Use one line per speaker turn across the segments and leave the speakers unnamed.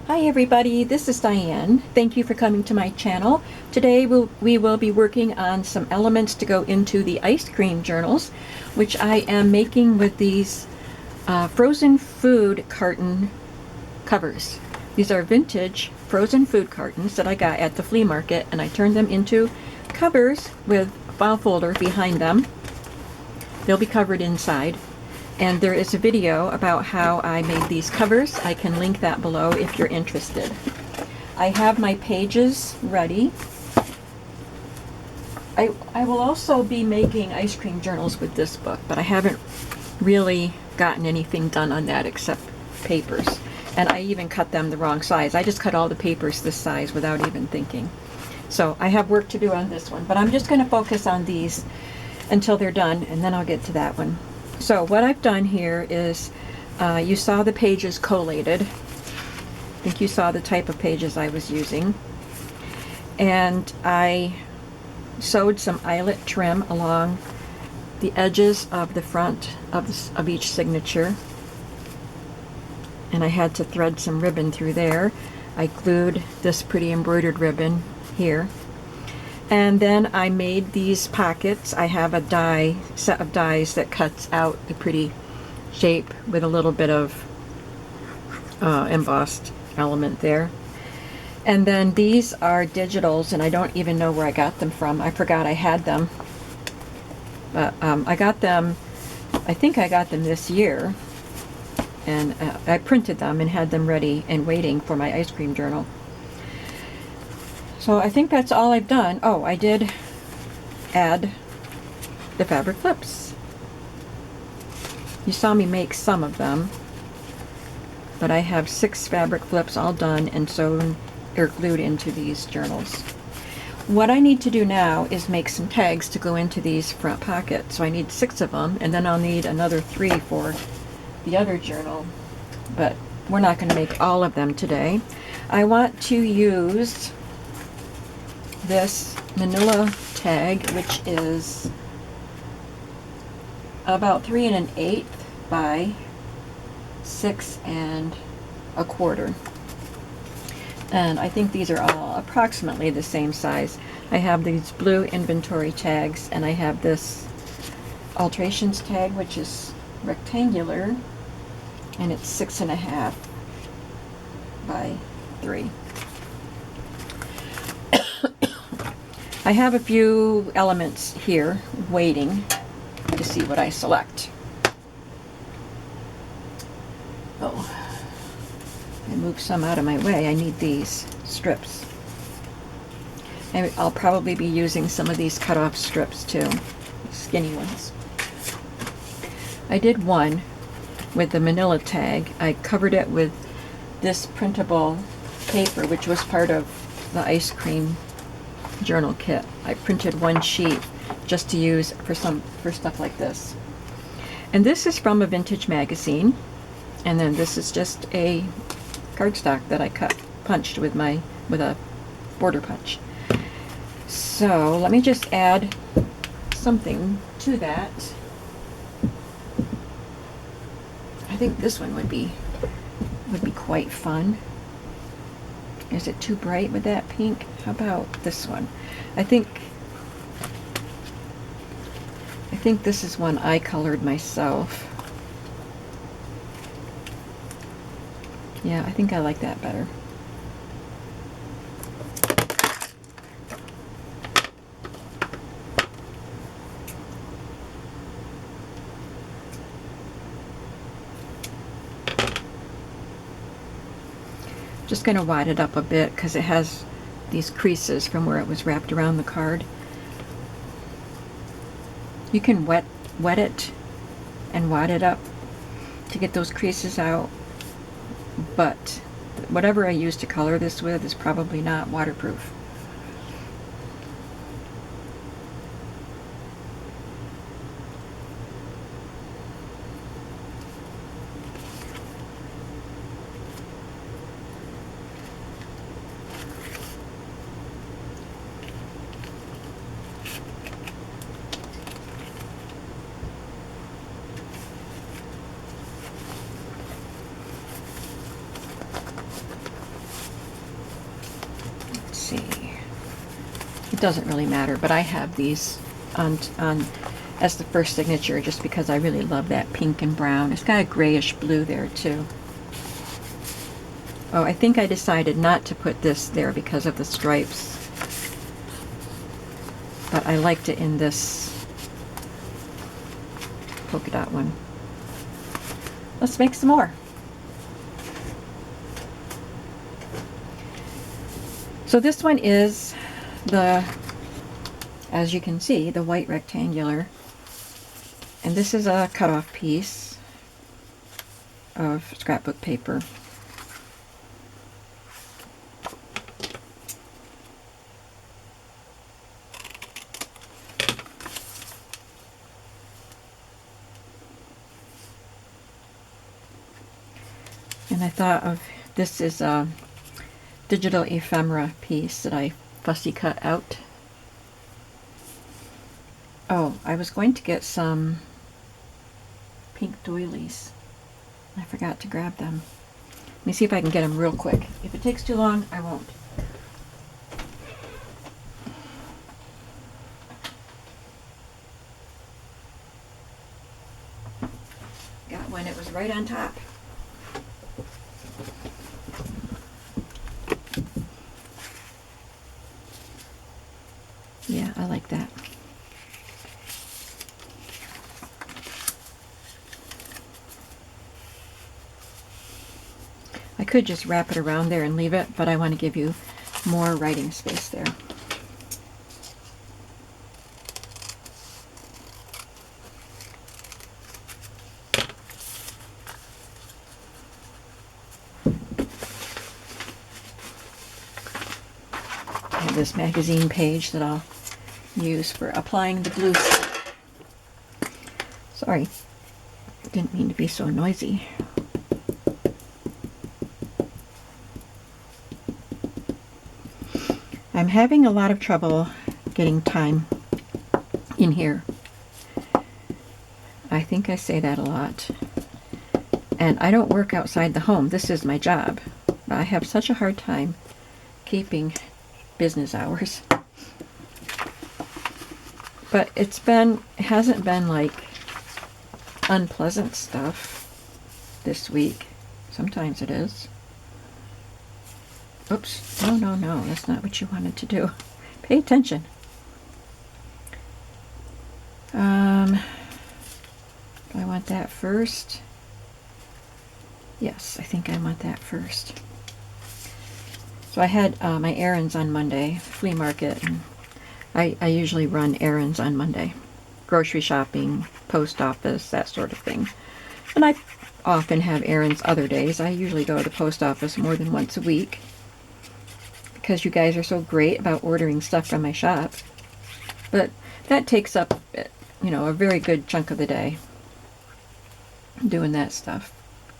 Hi everybody, this is Diane. Thank you for coming to my channel. Today we will be working on some elements to go into the ice cream journals, which I am making with these frozen food carton covers. These are vintage frozen food cartons that I got at the flea market, and I turned them into covers with a file folder behind them. They'll be covered inside. And there is a video about how I made these covers. I can link that below if you're interested. I have my pages ready. I will also be making ice cream journals with this book, but I haven't really gotten anything done on that except papers. And I even cut them the wrong size. I just cut all the papers this size without even thinking. So I have work to do on this one, but I'm just going to focus on these until they're done, and then I'll get to that one. So what I've done here is, you saw the pages collated. I think you saw the type of pages I was using. And I sewed some eyelet trim along the edges of the front of each signature. And I had to thread some ribbon through there. I glued this pretty embroidered ribbon here. And then I made these pockets. I have a set of dies that cuts out the pretty shape with a little bit of embossed element there. And then these are digitals, and I don't even know where I got them from. I forgot I had them. But I got them, I think I got them this year. And I printed them and had them ready and waiting for my ice cream journal. So I think that's all I've done. Oh, I did add the fabric clips. You saw me make some of them, but I have 6 fabric clips all done and sewn or glued into these journals. What I need to do now is make some tags to go into these front pockets. So I need 6 of them, and then I'll need another 3 for the other journal, but we're not going to make all of them today. I want to use this manila tag, which is about 3 1/8 by 6 1/4. And I think these are all approximately the same size. I have these blue inventory tags, and I have this alterations tag, which is rectangular, and it's 6 1/2 by 3. I have a few elements here waiting to see what I select. Oh, I moved some out of my way. I need these strips. And I'll probably be using some of these cut-off strips too, skinny ones. I did one with the manila tag. I covered it with this printable paper, which was part of the ice cream journal kit. I printed one sheet just to use for stuff like this. And this is from a vintage magazine, and then this is just a cardstock that I punched with a border punch. So let me just add something to that. I think this one would be quite fun. Is it too bright with that pink? How about this one? I think this is one I colored myself. Yeah, I think I like that better. Just going to wad it up a bit because it has these creases from where it was wrapped around the card. You can wet it and wad it up to get those creases out, but whatever I use to color this with is probably not waterproof. see. It doesn't really matter, but I have these on as the first signature just because I really love that pink and brown. It's got a grayish blue there too. Oh, I think I decided not to put this there because of the stripes. But I liked it in this polka dot one. Let's make some more. So this one is the, as you can see, the white rectangular. And this is a cut-off piece of scrapbook paper. And I thought of, this is a digital ephemera piece that I fussy cut out. Oh, I was going to get some pink doilies. I forgot to grab them. Let me see if I can get them real quick. If it takes too long, I won't. Got one, it was right on top. Yeah, I like that. I could just wrap it around there and leave it, but I want to give you more writing space there. I have this magazine page that I'll use for applying the glue. Sorry, didn't mean to be so noisy. I'm having a lot of trouble getting time in here. I think I say that a lot. And I don't work outside the home. This is my job. I have such a hard time keeping business hours. But it hasn't been like unpleasant stuff this week. Sometimes it is. Oops, no, that's not what you wanted to do. Pay attention. Do I want that first? Yes, I think I want that first. So I had my errands on Monday, flea market, and I usually run errands on Monday. Grocery shopping, post office, that sort of thing. And I often have errands other days. I usually go to the post office more than once a week because you guys are so great about ordering stuff from my shop. But that takes up, you know, a very good chunk of the day doing that stuff.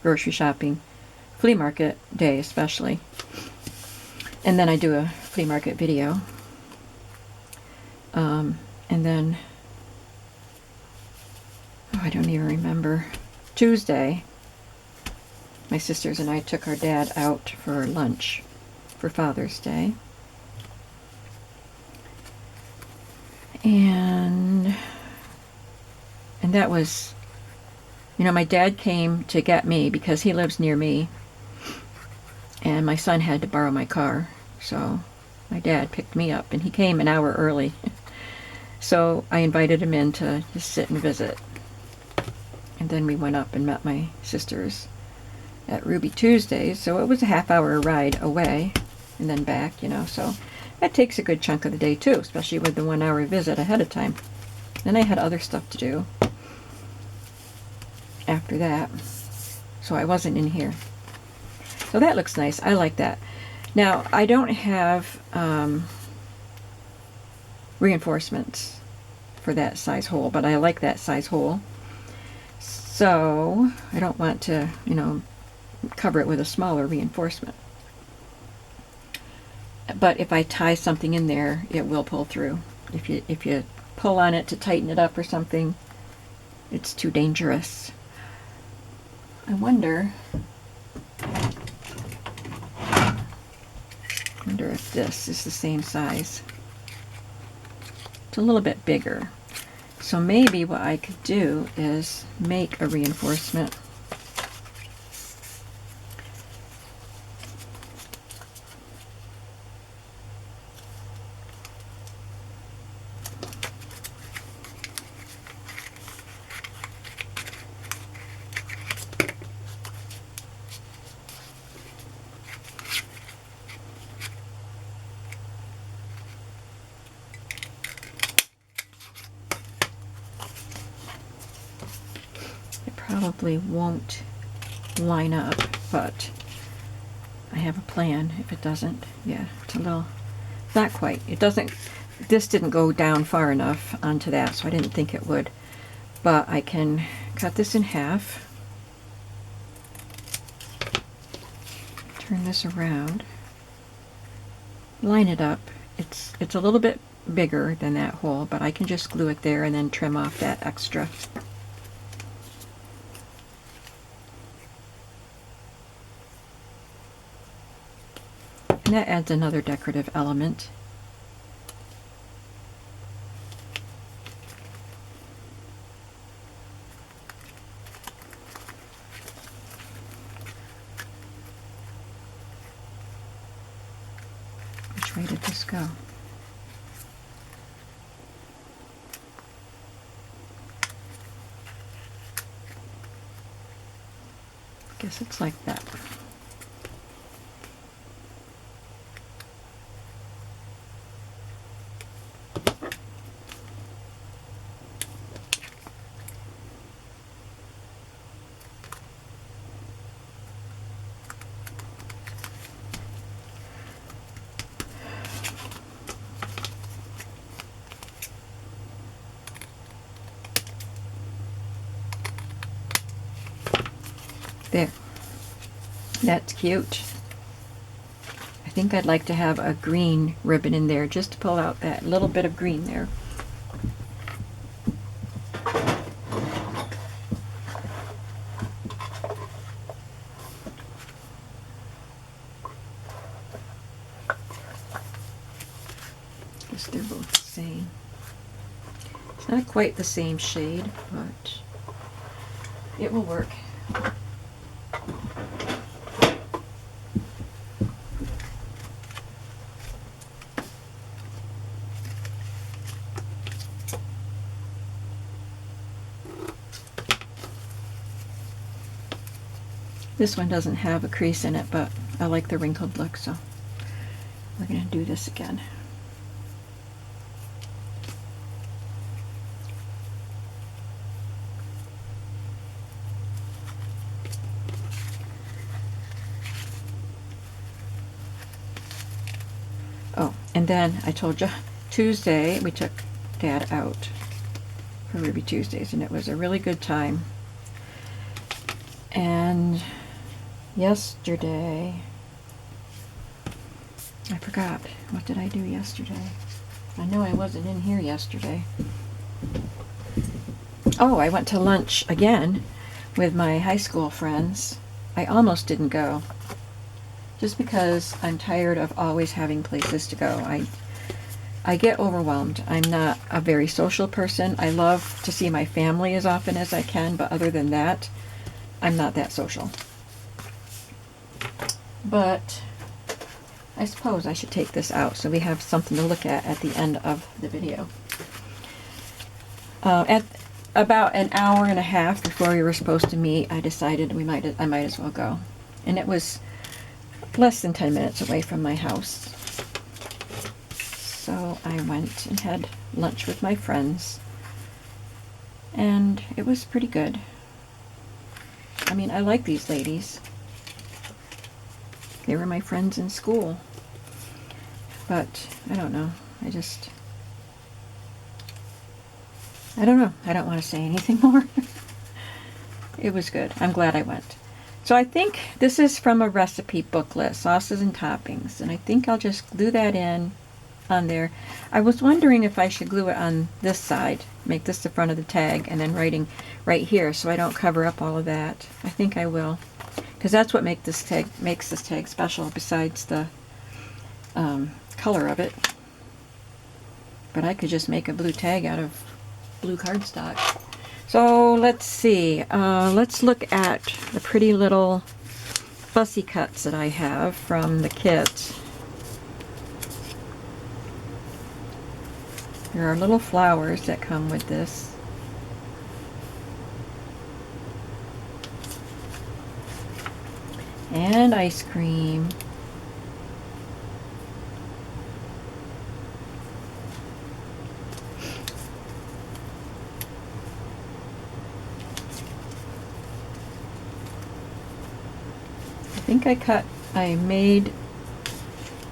Grocery shopping, flea market day especially. And then I do a flea market video. And then, oh, I don't even remember. Tuesday, my sisters and I took our dad out for lunch for Father's Day. And that was, you know, my dad came to get me because he lives near me. And my son had to borrow my car. So my dad picked me up and he came an hour early. So I invited him in to just sit and visit. And then we went up and met my sisters at Ruby Tuesdays. So it was a half-hour ride away and then back, you know. So that takes a good chunk of the day too, especially with the 1 hour visit ahead of time. Then I had other stuff to do after that. So I wasn't in here. So that looks nice. I like that. Now, I don't have reinforcements for that size hole, but I like that size hole. So I don't want to, you know, cover it with a smaller reinforcement. But if I tie something in there, it will pull through. If you pull on it to tighten it up or something, it's too dangerous. I wonder. wonder if this is the same size. It's a little bit bigger. So maybe what I could do is make a reinforcement. Probably won't line up, but I have a plan if it doesn't. Yeah, it's a little, not quite. It doesn't, this didn't go down far enough onto that, so I didn't think it would. But I can cut this in half, turn this around, line it up. It's a little bit bigger than that hole, but I can just glue it there and then trim off that extra. And that adds another decorative element. Which way did this go? I guess it's like that. There. That's cute. I think I'd like to have a green ribbon in there just to pull out that little bit of green there. Guess they're both the same. It's not quite the same shade, but it will work. This one doesn't have a crease in it, but I like the wrinkled look, so we're going to do this again. Oh, and then I told you, Tuesday we took Dad out for Ruby Tuesdays, and it was a really good time. And yesterday, I forgot. What did I do yesterday? I know I wasn't in here yesterday. Oh, I went to lunch again with my high school friends. I almost didn't go, just because I'm tired of always having places to go. I get overwhelmed. I'm not a very social person. I love to see my family as often as I can, but other than that, I'm not that social. But I suppose I should take this out so we have something to look at the end of the video. At about an hour and a half before we were supposed to meet, I decided I might as well go. And it was less than 10 minutes away from my house. So I went and had lunch with my friends. And it was pretty good. I mean, I like these ladies. They were my friends in school. But, I don't know. I don't know. I don't want to say anything more. It was good. I'm glad I went. So I think this is from a recipe booklet, Sauces and Toppings. And I think I'll just glue that in on there. I was wondering if I should glue it on this side, make this the front of the tag, and then writing right here so I don't cover up all of that. I think I will, because that's what makes this tag special, besides the color of it. But I could just make a blue tag out of blue cardstock. So let's see. Let's look at the pretty little fussy cuts that I have from the kit. There are little flowers that come with this. And ice cream.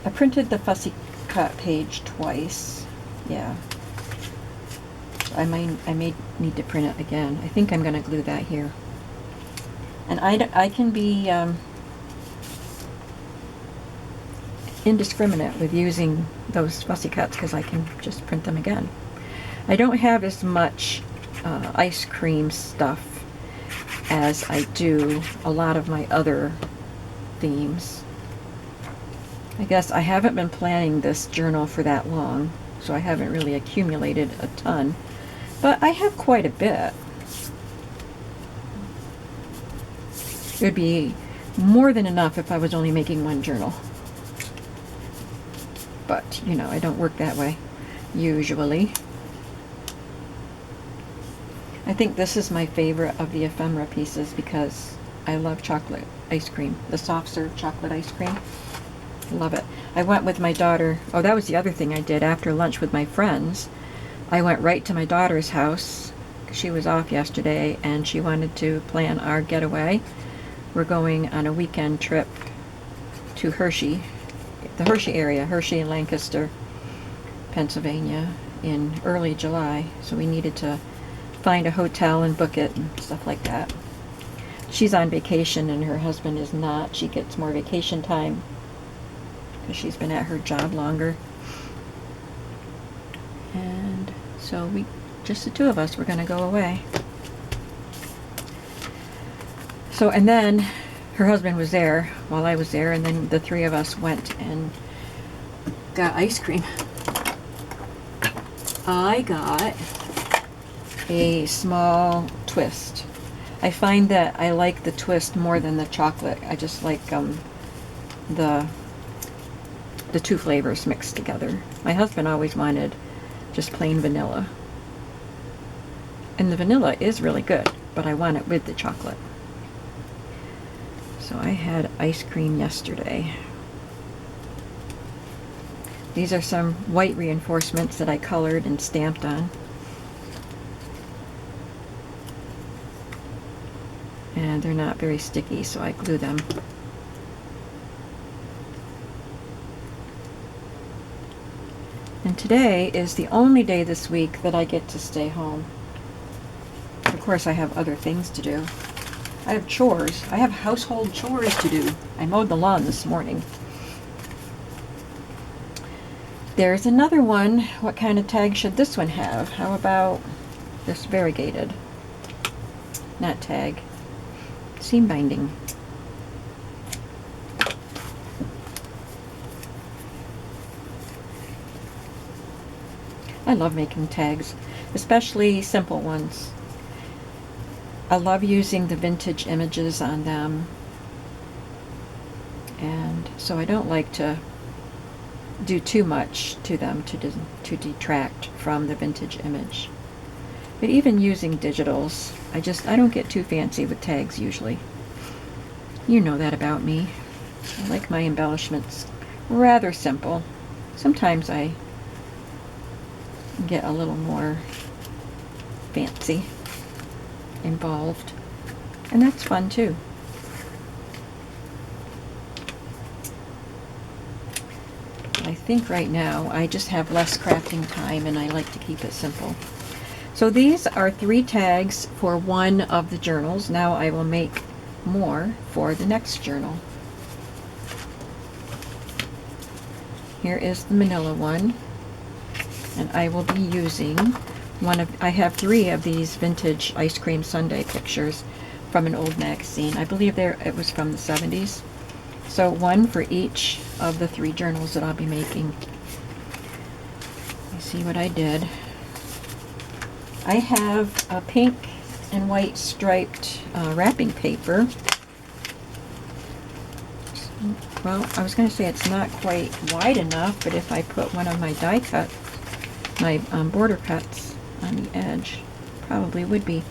I printed the fussy cut page twice. Yeah. I may need to print it again. I think I'm going to glue that here. And I can be indiscriminate with using those fussy cuts because I can just print them again. I don't have as much ice cream stuff as I do a lot of my other themes. I guess I haven't been planning this journal for that long, so I haven't really accumulated a ton, but I have quite a bit. It would be more than enough if I was only making one journal. But, you know, I don't work that way, usually. I think this is my favorite of the ephemera pieces because I love chocolate ice cream, the soft serve chocolate ice cream. Love it. I went with my daughter. Oh, that was the other thing I did after lunch with my friends. I went right to my daughter's house. She was off yesterday and she wanted to plan our getaway. We're going on a weekend trip to Hershey, the Hershey area, Hershey and Lancaster, Pennsylvania, in early July. So we needed to find a hotel and book it and stuff like that. She's on vacation and her husband is not. She gets more vacation time because she's been at her job longer. And so just the two of us, we're going to go away. So, and then her husband was there while I was there, and then the three of us went and got ice cream. I got a small twist. I find that I like the twist more than the chocolate. I just like the two flavors mixed together. My husband always wanted just plain vanilla. And the vanilla is really good, but I want it with the chocolate. So I had ice cream yesterday. These are some white reinforcements that I colored and stamped on. And they're not very sticky, so I glue them. And today is the only day this week that I get to stay home. Of course, I have other things to do. I have chores. I have household chores to do. I mowed the lawn this morning. There's another one. What kind of tag should this one have? How about this variegated? Not tag. Seam binding. I love making tags, especially simple ones. I love using the vintage images on them, and so I don't like to do too much to them to detract from the vintage image. But even using digitals, I don't get too fancy with tags usually. You know that about me. I like my embellishments rather simple. Sometimes I get a little more fancy, involved, and that's fun too. I think right now I just have less crafting time and I like to keep it simple. So these are 3 tags for one of the journals. Now I will make more for the next journal. Here is the manila one, and I will be using I have 3 of these vintage ice cream sundae pictures from an old magazine. I believe it was from the 70s. So one for each of the 3 journals that I'll be making. You see what I did. I have a pink and white striped wrapping paper. Well, I was going to say it's not quite wide enough, but if I put one of my die cut, my border cuts on the edge, probably would be.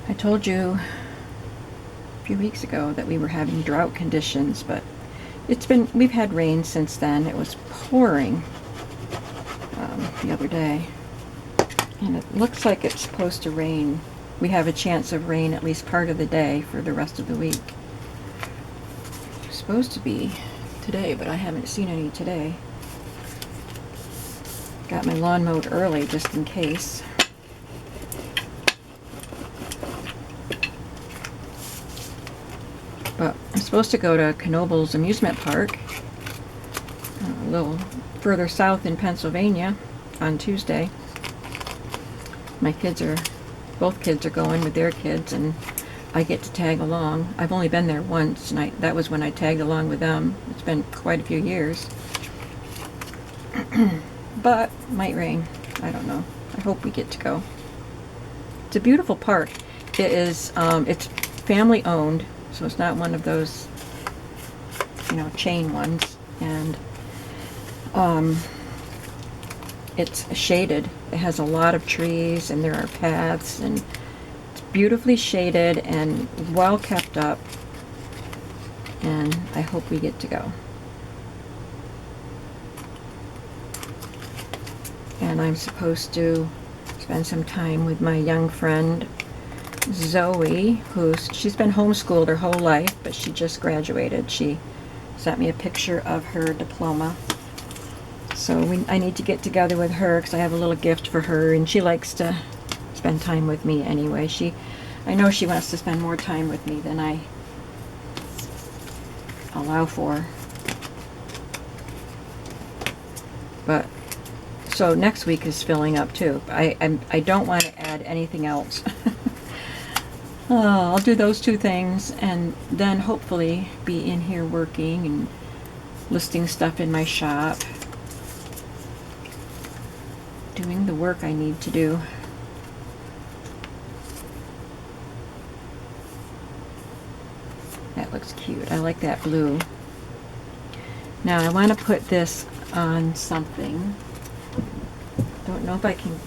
I told you a few weeks ago that we were having drought conditions, but we've had rain since then. It was pouring the other day, and it looks like it's supposed to rain. We have a chance of rain at least part of the day for the rest of the week. It's supposed to be today, but I haven't seen any today. Got my lawn mowed early just in case. But I'm supposed to go to Knoebels Amusement Park, a little further south in Pennsylvania, on Tuesday. Both kids are going with their kids, and I get to tag along. I've only been there once, and that was when I tagged along with them. It's been quite a few years. But might rain. I don't know. I hope we get to go. It's a beautiful park. It's family owned. So it's not one of those, chain ones, and it's shaded. It has a lot of trees, and there are paths, and it's beautifully shaded and well kept up, and I hope we get to go. And I'm supposed to spend some time with my young friend Zoe, she's been homeschooled her whole life, but she just graduated. She sent me a picture of her diploma. So I need to get together with her because I have a little gift for her, and she likes to spend time with me anyway. I know she wants to spend more time with me than I allow for. But so next week is filling up too. I don't want to add anything else. I'll do those 2 things, and then hopefully be in here working and listing stuff in my shop, doing the work I need to do. That looks cute. I like that blue. Now I want to put this on something. Don't know if I can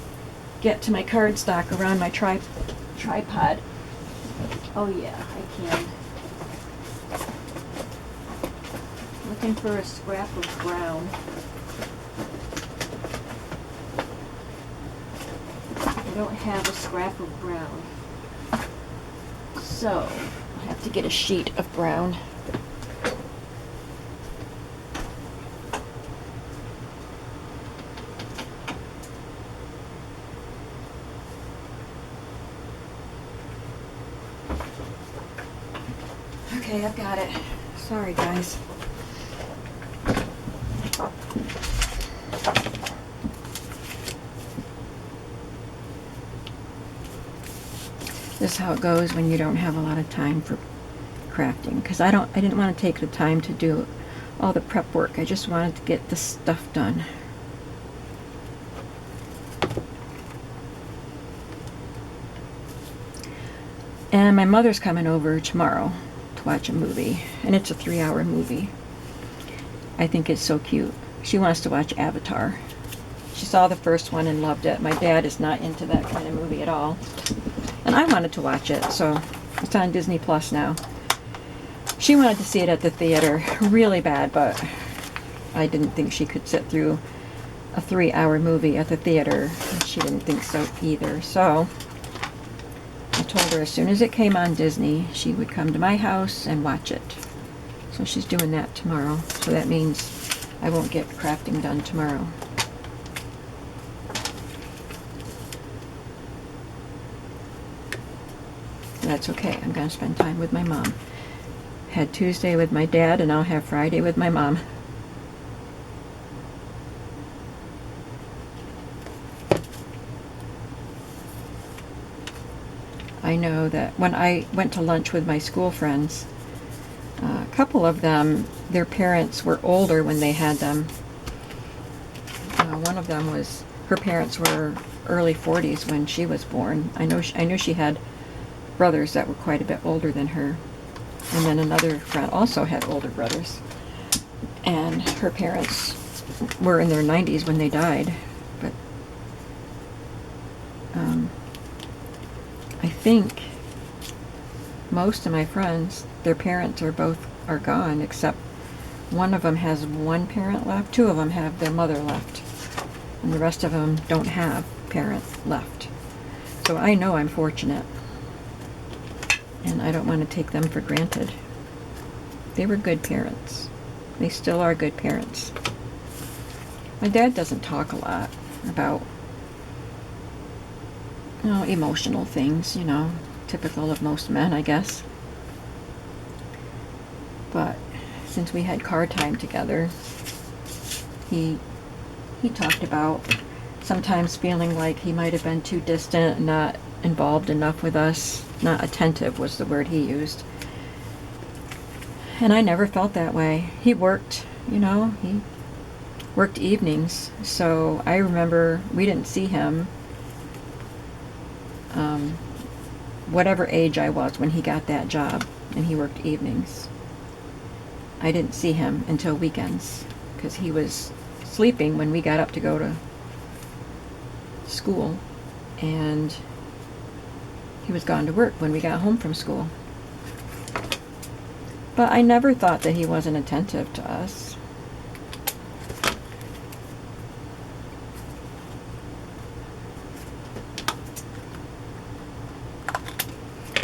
get to my cardstock around my tripod. Oh yeah, I can. Looking for a scrap of brown. I don't have a scrap of brown, so I have to get a sheet of brown. Okay, I've got it. Sorry, guys. This is how it goes when you don't have a lot of time for crafting. Because I didn't want to take the time to do all the prep work. I just wanted to get this stuff done. And my mother's coming over tomorrow to watch a movie, and it's a 3-hour movie. I think it's so cute. She wants to watch Avatar. She saw the first one and loved it. My dad is not into that kind of movie at all. And I wanted to watch it, so it's on Disney Plus now. She wanted to see it at the theater really bad, but I didn't think she could sit through a 3-hour movie at the theater. She didn't think so either. So I told her as soon as it came on Disney, she would come to my house and watch it. So she's doing that tomorrow. So that means I won't get crafting done tomorrow. That's okay. I'm going to spend time with my mom. Had Tuesday with my dad, and I'll have Friday with my mom. I know that when I went to lunch with my school friends, a couple of them, their parents were older when they had them. One of them her parents were early 40s when she was born. I knew she had brothers that were quite a bit older than her. And then another friend also had older brothers. And her parents were in their 90s when they died. But I think most of my friends, their parents are gone, except one of them has one parent left. 2 of them have their mother left. And the rest of them don't have parent left. So I know I'm fortunate. And I don't want to take them for granted. They were good parents. They still are good parents. My dad doesn't talk a lot about, emotional things, typical of most men, I guess. But since we had car time together, he talked about sometimes feeling like he might have been too distant and not involved enough with us. Not attentive was the word he used. And I never felt that way. He worked, he worked evenings. So I remember we didn't see him, whatever age I was when he got that job and he worked evenings. I didn't see him until weekends because he was sleeping when we got up to go to school, and he was gone to work when we got home from school. But I never thought that he wasn't attentive to us.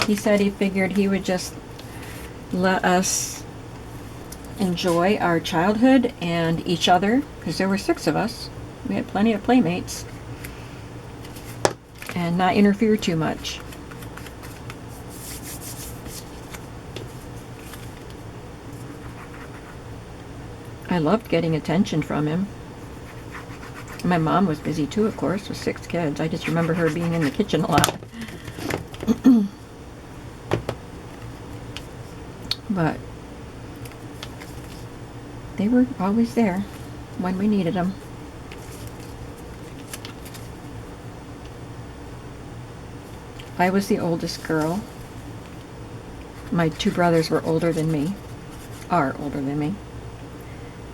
He said he figured he would just let us enjoy our childhood and each other, because there were 6 of us. We had plenty of playmates. And not interfere too much. I loved getting attention from him. My mom was busy too, of course, with 6 kids. I just remember her being in the kitchen a lot. But they were always there when we needed them. I was the oldest girl. My 2 brothers were older than me, are older than me.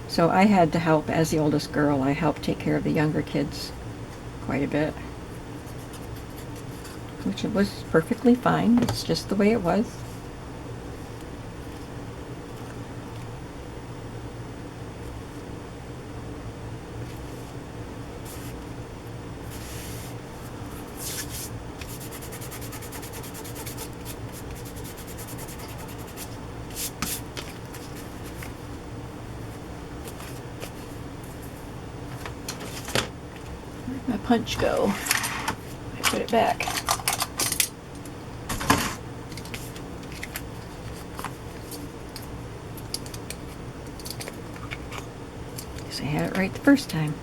So I had to help as the oldest girl. I helped take care of the younger kids quite a bit, which was perfectly fine. It's just the way it was. Where'd my punch go? I put it back. Guess I had it right the first time.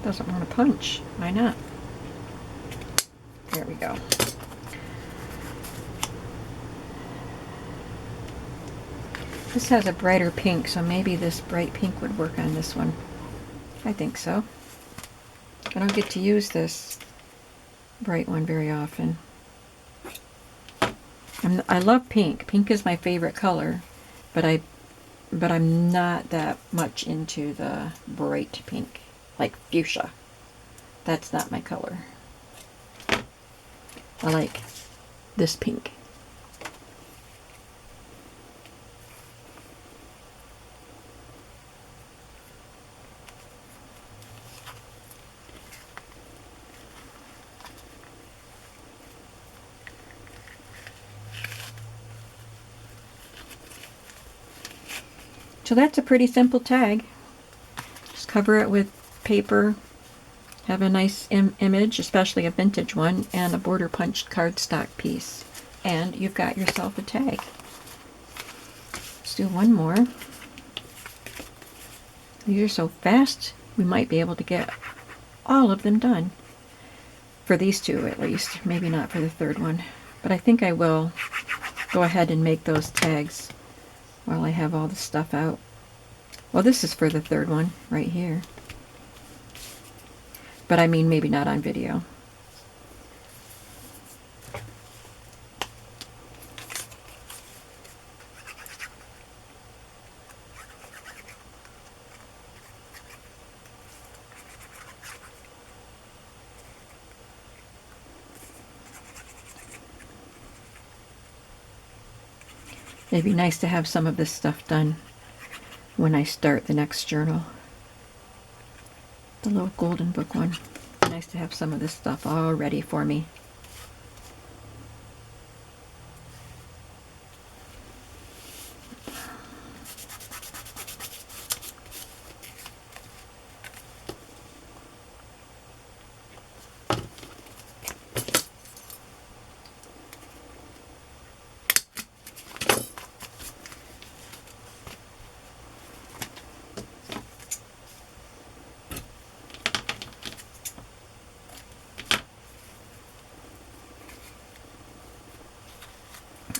Doesn't want to punch. Why not? There we go. This has a brighter pink, so maybe this bright pink would work on this one. I think so. I don't get to use this bright one very often. I love pink. Pink is my favorite color, but I'm not that much into the bright pink, like fuchsia. That's not my color. I like this pink. So that's a pretty simple tag. Just cover it with paper, have a nice image, especially a vintage one, and a border punched cardstock piece. And you've got yourself a tag. Let's do one more. These are so fast, we might be able to get all of them done. For these two at least, maybe not for the third one. But I think I will go ahead and make those tags while I have all the stuff out. Well, this is for the third one right here. But I mean, maybe not on video. It'd be nice to have some of this stuff done when I start the next journal. The little golden book one. Nice to have some of this stuff all ready for me.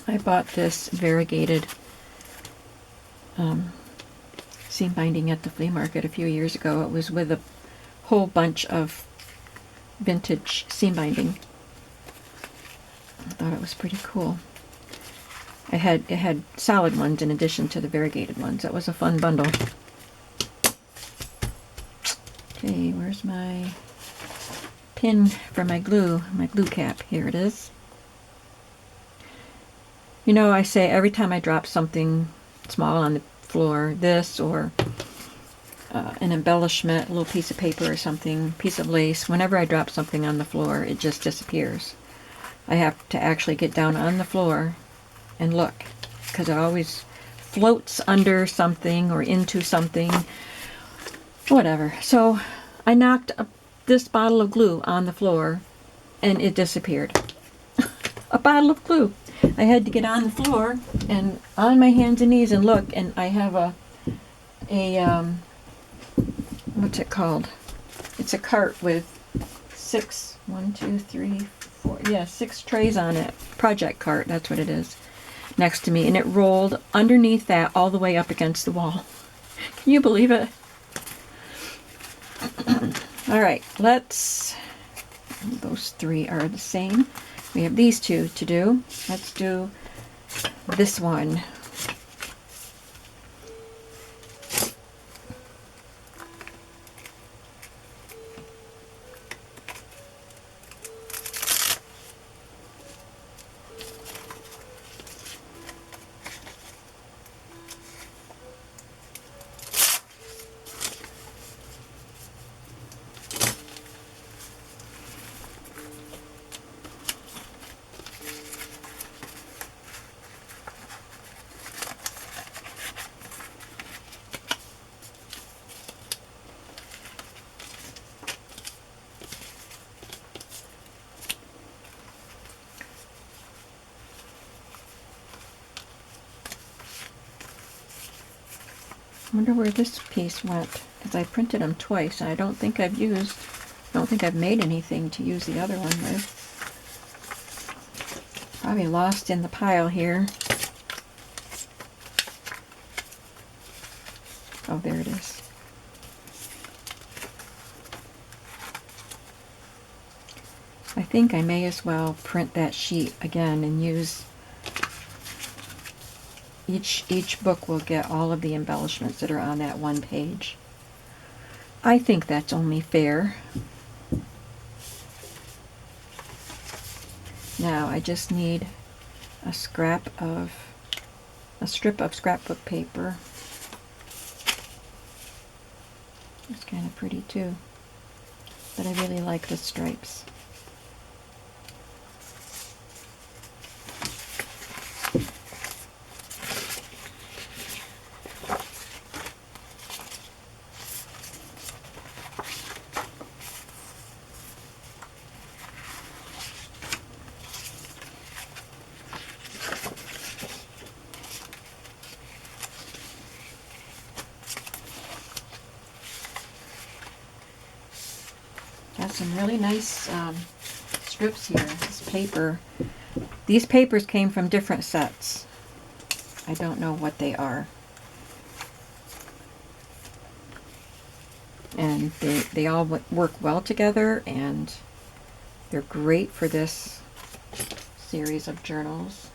I bought this variegated seam binding at the flea market a few years ago. It was with a whole bunch of vintage seam binding. I thought it was pretty cool. It had solid ones in addition to the variegated ones. That was a fun bundle. Okay, where's my pin for my glue cap? Here it is. You know, I say every time I drop something small on the floor, this or an embellishment, a little piece of paper or something, piece of lace, whenever I drop something on the floor, it just disappears. I have to actually get down on the floor and look, because it always floats under something or into something, whatever. So I knocked this bottle of glue on the floor and it disappeared. A bottle of glue. I had to get on the floor and on my hands and knees and look, and I have a what's it called? It's a cart with 6 trays on it. Project cart, that's what it is, next to me, and it rolled underneath that all the way up against the wall. Can you believe it? All right, those three are the same. We have these two to do. Let's do this one. I wonder where this piece went. because I printed them twice, and I don't think I've made anything to use the other one with. Probably lost in the pile here. Oh, there it is. I think I may as well print that sheet again and use each book will get all of the embellishments that are on that one page. I think that's only fair. Now I just need a strip of scrapbook paper. It's kind of pretty too, but I really like the stripes. Got some really nice strips here. This paper. These papers came from different sets. I don't know what they are. And they all work well together, and they're great for this series of journals.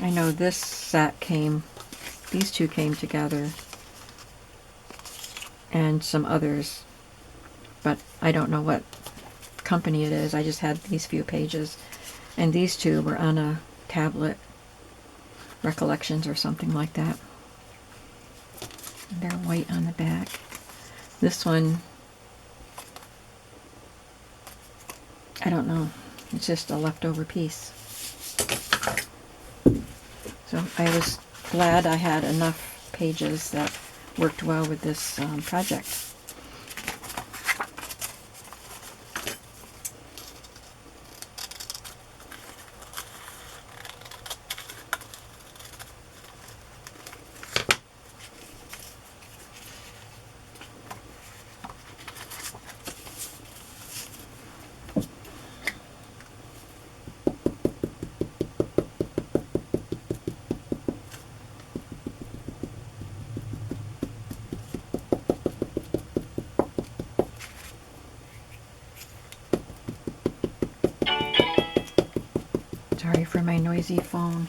I know this set these two came together, and some others, but I don't know what company it is. I just had these few pages, and these two were on a tablet, Recollections or something like that. They're white on the back. This one, I don't know, it's just a leftover piece. So I was glad I had enough pages that worked well with this project. Sorry for my noisy phone.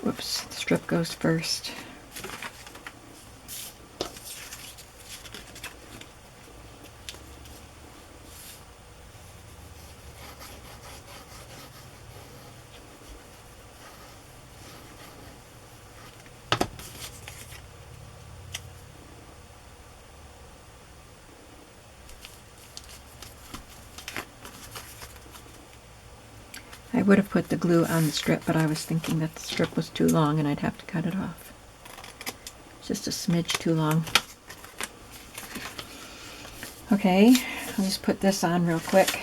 Whoops, the strip goes first. I would have put the glue on the strip, but I was thinking that the strip was too long and I'd have to cut it off. Just a smidge too long. Okay, I'll just put this on real quick.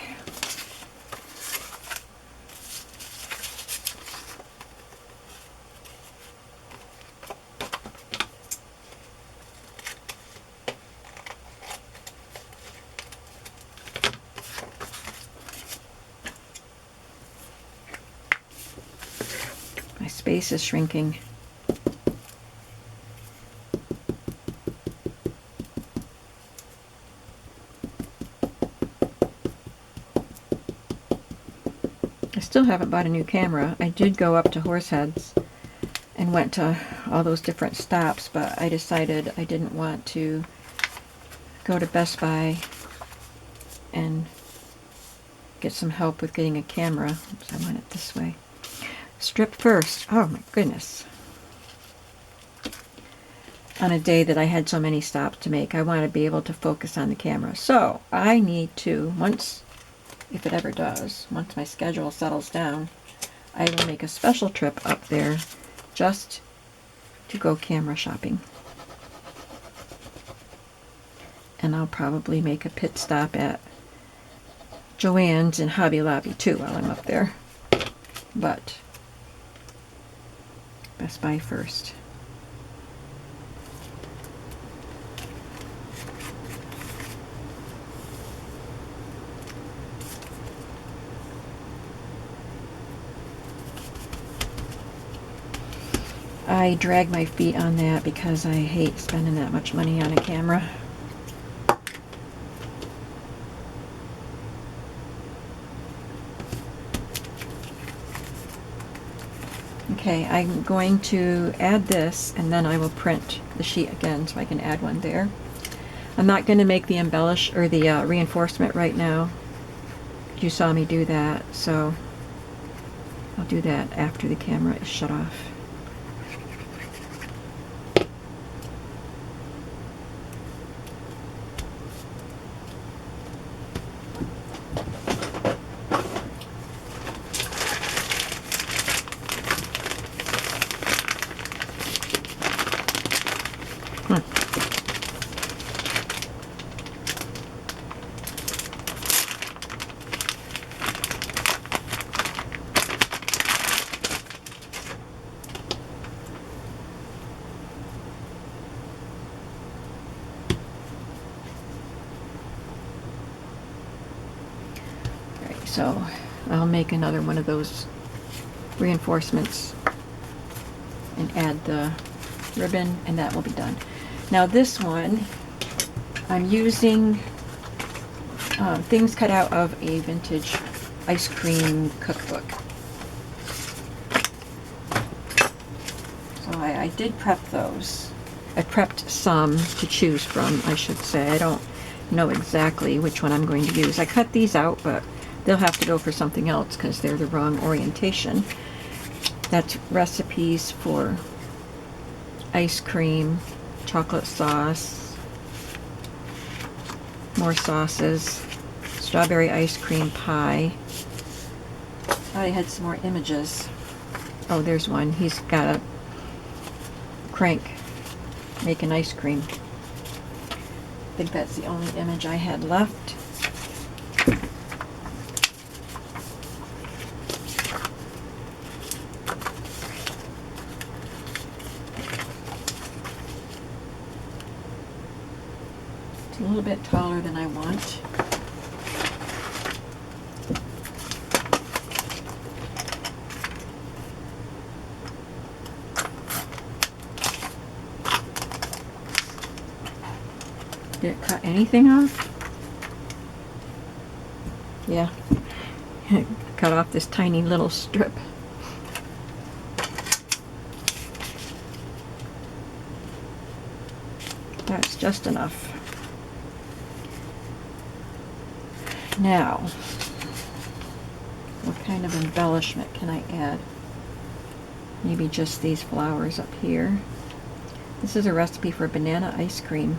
My space is shrinking. I still haven't bought a new camera. I did go up to Horseheads and went to all those different stops, but I decided I didn't want to go to Best Buy and get some help with getting a camera. Oops, I want it this way. Strip first. Oh my goodness. on a day that I had so many stops to make. I want to be able to focus on the camera. So I need to, once, if it ever does, once my schedule settles down, I will make a special trip up there just to go camera shopping. And I'll probably make a pit stop at Joann's and Hobby Lobby too while I'm up there. But Best Buy first. I drag my feet on that because I hate spending that much money on a camera. Okay, I'm going to add this and then I will print the sheet again so I can add one there. I'm not going to make the embellish or the reinforcement right now. You saw me do that, so I'll do that after the camera is shut off. So I'll make another one of those reinforcements and add the ribbon, and that will be done. Now this one, I'm using things cut out of a vintage ice cream cookbook. So I did prep those. I prepped some to choose from, I should say. I don't know exactly which one I'm going to use. I cut these out, but they'll have to go for something else because they're the wrong orientation. That's recipes for ice cream, chocolate sauce, more sauces, strawberry ice cream pie. I had some more images. Oh, there's one. He's got a crank making ice cream. I think that's the only image I had left. A little bit taller than I want. Did it cut anything off? Yeah. Cut off this tiny little strip. That's just enough. Now, what kind of embellishment can I add? Maybe just these flowers up here. This is a recipe for banana ice cream.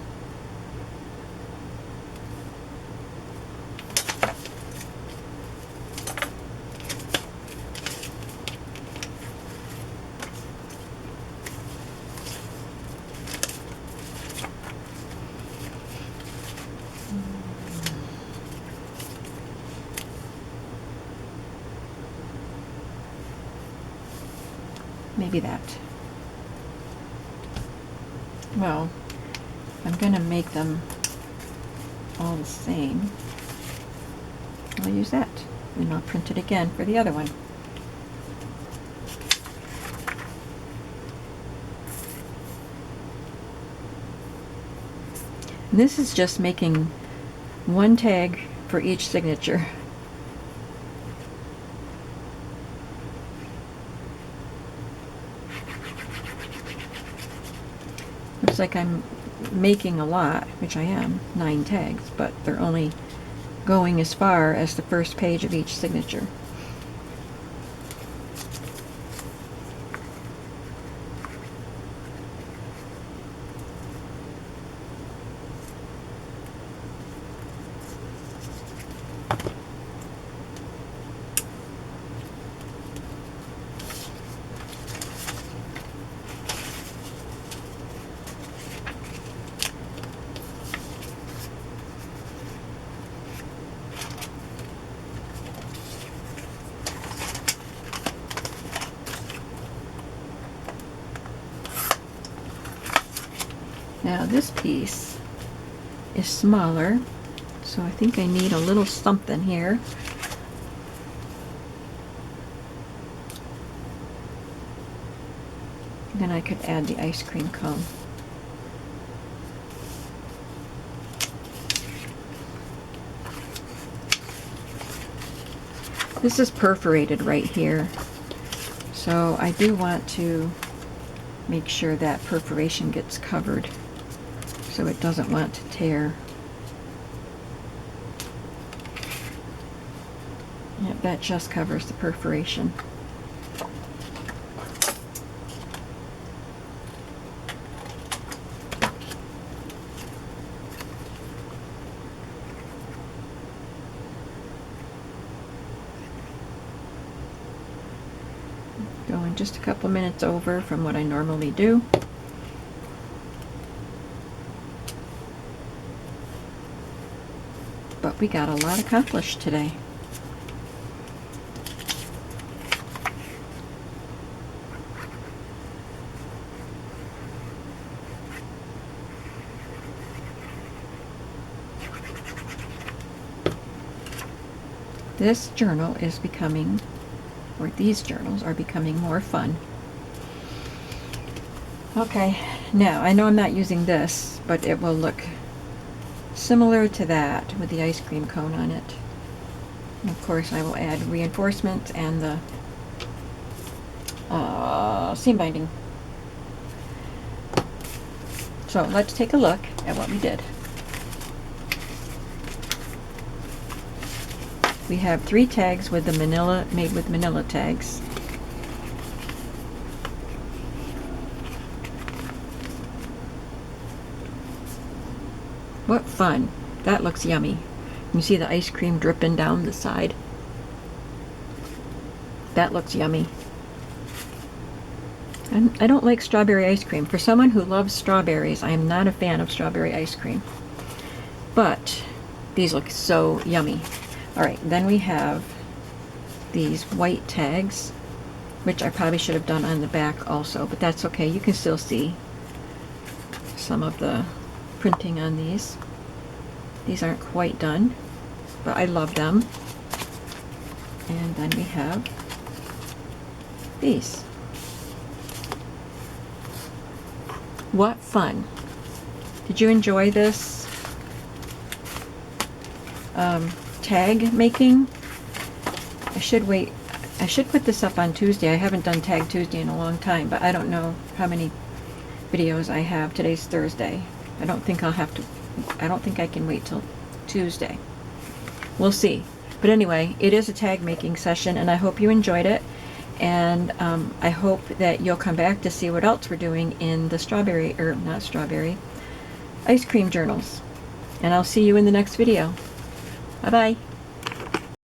Maybe that. Well, I'm going to make them all the same. I'll use that, and I'll print it again for the other one. And this is just making one tag for each signature. Looks like I'm making a lot, which I am, 9 tags, but they're only going as far as the first page of each signature. Now this piece is smaller, so I think I need a little something here. Then I could add the ice cream cone. This is perforated right here, so I do want to make sure that perforation gets covered so it doesn't want to tear. Yep, that just covers the perforation. Going just a couple minutes over from what I normally do. But we got a lot accomplished today. This journal is becoming, or these journals are becoming more fun. Okay, now I know I'm not using this, but it will look similar to that with the ice cream cone on it. And of course I will add reinforcements and the seam binding. So let's take a look at what we did. We have 3 tags with the manila, made with manila tags. What fun. That looks yummy. You see the ice cream dripping down the side. That looks yummy. And I don't like strawberry ice cream. For someone who loves strawberries, I am not a fan of strawberry ice cream. But these look so yummy. Alright, then we have these white tags, which I probably should have done on the back also, but that's okay. You can still see some of the printing on these. These aren't quite done, but I love them. And then we have these. What fun. Did you enjoy this tag making? I should put this up on Tuesday. I haven't done Tag Tuesday in a long time, but I don't know how many videos I have. Today's Thursday. I don't think I can wait till Tuesday. We'll see. But anyway, it is a tag making session, and I hope you enjoyed it. And I hope that you'll come back to see what else we're doing in the ice cream journals. And I'll see you in the next video. Bye-bye.